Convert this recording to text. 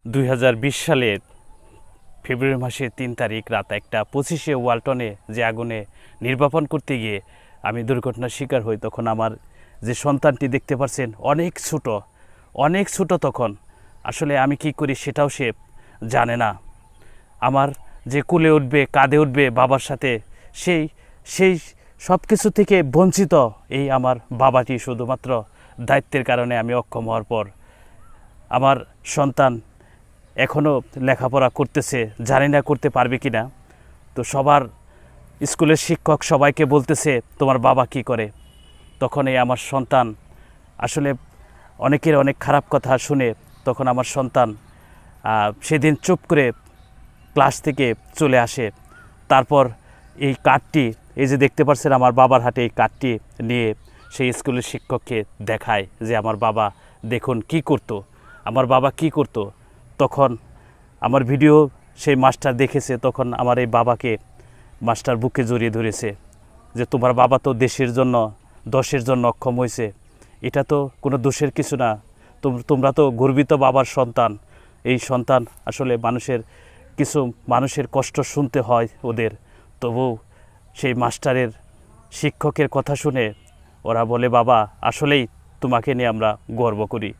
2020 সালের ফেব্রুয়ারি মাসের 3 তারিখ রাত 1:25 ওয়ালটনে যে আগুনে নির্বাপন করতে গিয়ে আমি দুর্ঘটনার শিকার হই। তখন আমার যে সন্তানটি দেখতে পাচ্ছেন অনেক ছোট তখন আসলে আমি কি করি সেটাও সে জানে না। আমার যে কোলে উঠবে কাঁধে উঠবে বাবার সাথে সেই সেই সব কিছু থেকে বঞ্চিত এই আমার বাবাটি শুধুমাত্র দায়িত্বের কারণে আমি অক্ষম হওয়ার পর আমার সন্তান এখনও লেখাপড়া করতেছে, জানি না করতে পারবে কি না। তো সবার স্কুলের শিক্ষক সবাইকে বলতেছে তোমার বাবা কি করে। তখন এই আমার সন্তান আসলে অনেকের অনেক খারাপ কথা শুনে তখন আমার সন্তান সেদিন চুপ করে ক্লাস থেকে চলে আসে। তারপর এই কার্ডটি, এই যে দেখতে পাচ্ছেন আমার বাবার হাতে এই কার্ডটি নিয়ে সেই স্কুলের শিক্ষককে দেখায় যে আমার বাবা দেখুন কি করতো, আমার বাবা কি করতো। তখন আমার ভিডিও সেই মাস্টার দেখেছে, তখন আমার এই বাবাকে মাস্টার বুকে জড়িয়ে ধরেছে যে তোমার বাবা তো দেশের জন্য দশের জন্য অক্ষম হয়েছে, এটা তো কোনো দোষের কিছু না, তোমরা তো গর্বিত বাবার সন্তান। এই সন্তান আসলে মানুষের কষ্ট শুনতে হয় ওদের, তবু সেই মাস্টারের শিক্ষকের কথা শুনে ওরা বলে বাবা আসলেই তোমাকে নিয়ে আমরা গর্ব করি।